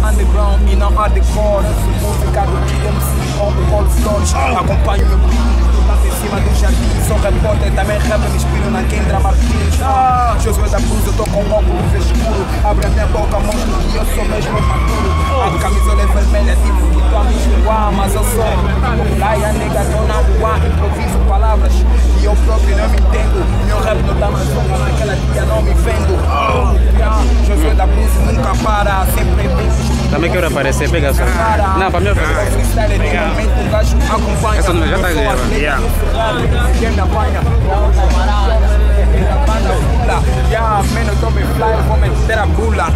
underground e não hardcore. Música do KMC ou do Paulo Flores. Acompanho meu beat, tanto em cima do jardim. Sou repórter, também rap, me inspiro na Kendra Martins. Josué da Cruz, eu tô com óculos escuro. Abre a minha boca, mostro que eu sou mesmo maduro. A camisola é vermelha, tipo que tu a me mas eu sou Laia, nega, tô na rua, improviso palavras e eu próprio não me entendo. Meu rap não dá mais uma, naquela dia não me vendo. Josué da Cruz nunca para, sempre bem. Também quero aparecer, pega só. Não, para mim aparecer. Freestyle de momento, um gajo acompanha. Essa não já tá ligado. Quem me apanha? Yeah, man, eu tô bem fly, eu vou meter a bula.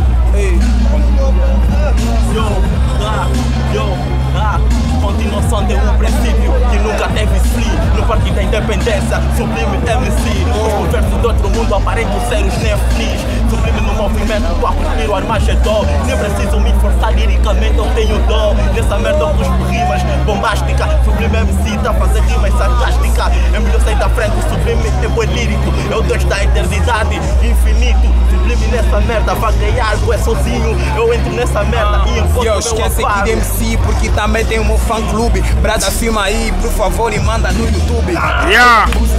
Continuação de um princípio que nunca teve fim. No Parque da Independência, Sublime MC. Os conversos do outro mundo aparentam ser os Netflix. Sublime no movimento, tu a cuspir o Armagedon. Nem preciso me esforçar liricamente, eu tenho dó. Nessa merda eu cuspo rimas bombásticas. Sublime MC tá a fazer rimas sarcásticas. É melhor sair da frente, Sublime é boi lírico. É o Deus da eternidade, infinito. Sublime nessa merda, vaguear, tu é sozinho. Eu entro nessa merda e encontro eu meu esquece aqui de MC porque também tem o meu fã clube. Brada, filma aí, por favor, e manda no YouTube.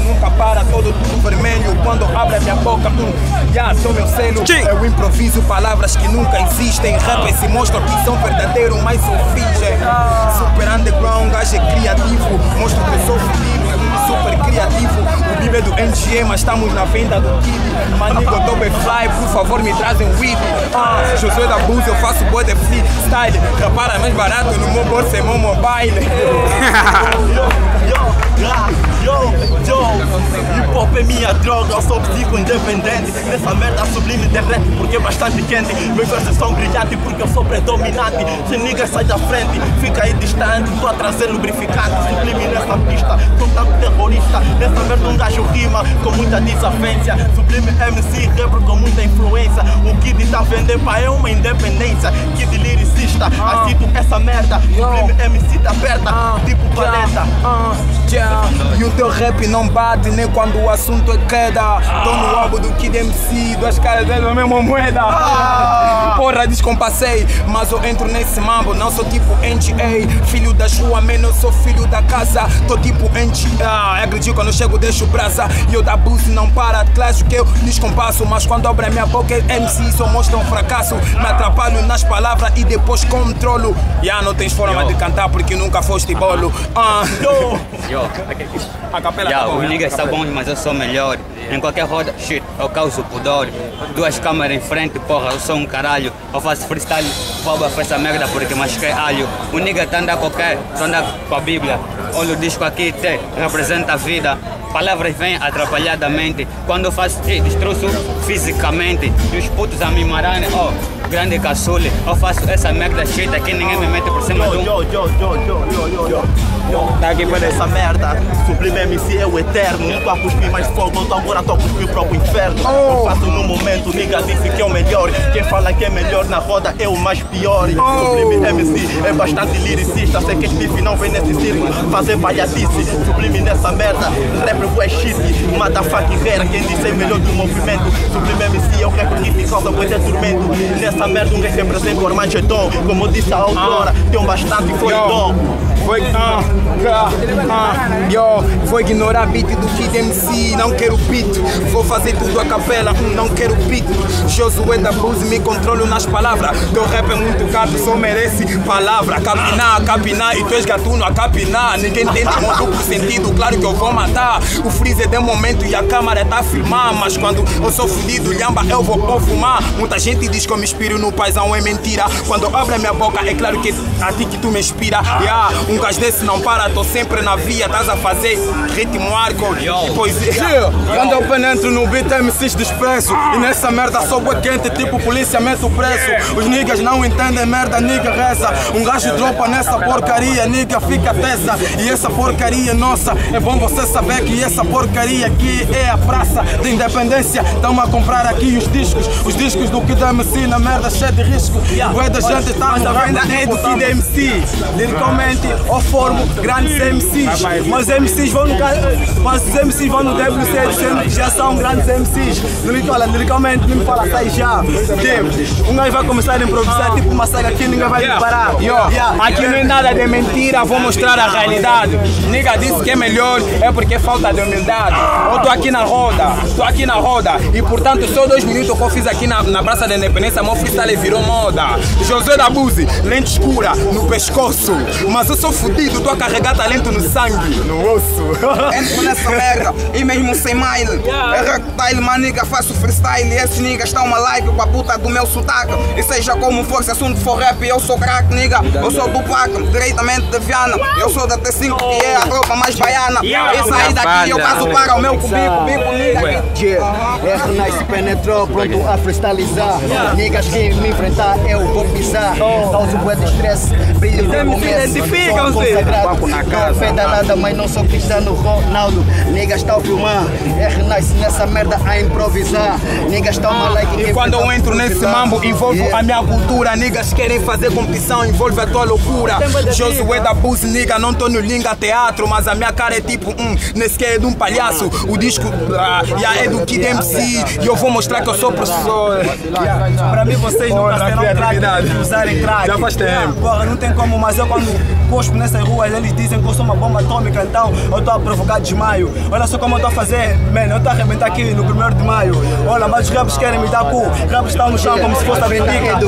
Nunca para, todo tudo vermelho. Quando abre a minha boca, sou meu selo. Eu improviso palavras que nunca existem. Rappers se mostram que são verdadeiros, mas sou fingem. Super underground, gajo é criativo. Mostro que eu sou fodido, super criativo. O Bibe é do NG, mas estamos na venda do Kid. Manigo, eu tô bem fly, por favor, me trazem weed. Josué da Blues, eu faço boa de freestyle. Repara, mais barato no meu bolso é meu mobile. Hip hop é minha droga, eu sou psico independente. Nessa merda Sublime derrete porque é bastante quente. Meus versos são brilhantes porque eu sou predominante. Se niggas sai da frente, fica aí distante. Tô a trazer lubrificante, Sublime nessa pista. Sou tanto terrorista, nessa merda um gajo rima com muita desafência. Sublime MC, rapper com muita influência. O Kid tá vendendo pra é uma independência. Kid lyricista, aceito essa merda. Sublime MC tá aberta, tipo paleta. E o teu rap não bate nem quando o assunto é queda. Tô no álbum do Kid MC, duas caras dele na mesma moeda. Porra, descompassei, mas eu entro nesse mambo. Não sou tipo NGA, filho da rua, man, eu sou filho da casa. Tô tipo NGA, acredito quando eu chego deixo brasa. E eu da Boost não para, claro que eu descompasso. Mas quando abre a minha boca, MC só mostra um fracasso. Me atrapalho nas palavras e depois controlo. Não tens forma de cantar porque nunca foste bolo. A capela os niggas são bons, mas eu sou melhor. Em qualquer roda, shit, eu causo pudor. Duas câmeras em frente, porra, eu sou um caralho. Eu faço freestyle, boba faz essa merda porque masquei alho. O nigga tá andando qualquer, só anda com a Bíblia. Olha o disco aqui, representa a vida. Palavras vêm atrapalhadamente. Quando eu faço, destroço fisicamente. E os putos a me marane, grande caçule. Eu faço essa merda shit aqui, ninguém me mete por cima do... Tá aqui para essa merda. Sublime MC é o eterno. Não tô a cuspir mais fogo, eu tô agora tô a cuspir o próprio inferno. Eu faço no momento, nigga disse que é o melhor. Quem fala que é melhor na roda é o mais pior. Sublime MC é bastante lyricista. Sei que este não vem nesse circo fazer palhadice. Sublime nessa merda, rapper é shit. Motherfucking rare, quem disse é melhor do movimento. Sublime MC é o rapper que te causa pois é tormento. Nessa merda um rei representa o Armagedon. Como eu disse a outrora, tem bastante e foi dom. Vou ignorar beat do Kid MC, não quero beat. Vou fazer tudo a capela, não quero beat. Josué da Blues, me controlo nas palavras. Teu rap é muito gato, só merece palavra. Capinar, e tu és gatuno a capinar. Ninguém entende um duplo sentido, claro que eu vou matar. O freezer de momento e a câmera tá a filmar. Mas quando eu sou fudido, lhamba, eu vou fumar. Muita gente diz que eu me inspiro no paizão, é mentira. Quando abre a minha boca, é claro que a ti que tu me inspira. Um gajo desse não para, tô sempre na via, estás a fazer ritmo arco, poesia. Quando eu penetro no beat, MCs desprezo. E nessa merda sou boi quente, tipo polícia mete o preço. Os niggas não entendem merda, nigga reza. Um gajo dropa nessa porcaria, nigga fica tesa. E essa porcaria nossa, é bom você saber que essa porcaria aqui é a praça de independência. Tamo a comprar aqui os discos do Kid MC na merda cheia de risco. Bué da gente tá a venda é do Kid MC. Liricalmente, ou formo grandes MCs. Mas os MCs vão no WC sendo que já são grandes MCs. Liricalmente, nem me fala, sai já. Um gajo vai começar a improvisar, tipo uma saga aqui, ninguém vai me parar. Aqui não é nada de mentira, vou mostrar a realidade. Nigga disse que é melhor, é porque é falta de humildade. Eu tô aqui na roda, e portanto só 2 minutos que eu fiz aqui na Praça da Independência, meu freestyle virou moda. Josué da Buse, lente escura no pescoço, mas eu sou fudido, tô a carregar talento no sangue, no osso. Entro nessa merda e mesmo sem mail. É rectile, maniga, faço freestyle. E esses niggas estão uma like com a puta do meu sotaque. E seja como for, se assunto for rap, eu sou crack, nigga. Eu sou do Pac, diretamente de Viana. Eu sou da T5, que é a tropa mais baiana. E saí daqui, eu caso para o meu cubico, nigga. R-Nice penetrou, pronto a freestylizar. Niggas que me enfrentar, eu vou pisar. Causo bué de estresse, brilho no começo. Sou consagrado, não fé danada, mas não sou Cristiano Ronaldo. Niggas estão filmando, R-Nice nessa merda a improvisar. Niggas estão uma like. E quando eu entro nesse mambo, envolvo a minha cultura. Niggas querem fazer competição, envolve a tua loucura. Josué da Buse, nigga, não tô no Linga Teatro, mas a minha cara é tipo, nem sequer é de um palhaço. O disco é do Kid MC e eu vou mostrar que eu sou professor. Pra mim vocês nunca serão crack de usarem crack. Já faz tempo. Porra, não tem como, mas eu quando cospo nessas ruas, eles dizem que eu sou uma bomba atômica, então eu tô a provocar desmaio. Olha só como eu tô a fazer, man, eu tô a arrebentar aqui no 1º de maio. Olha, mas os rappers querem me dar cu, rappers estão no chão como se fosse a brindica.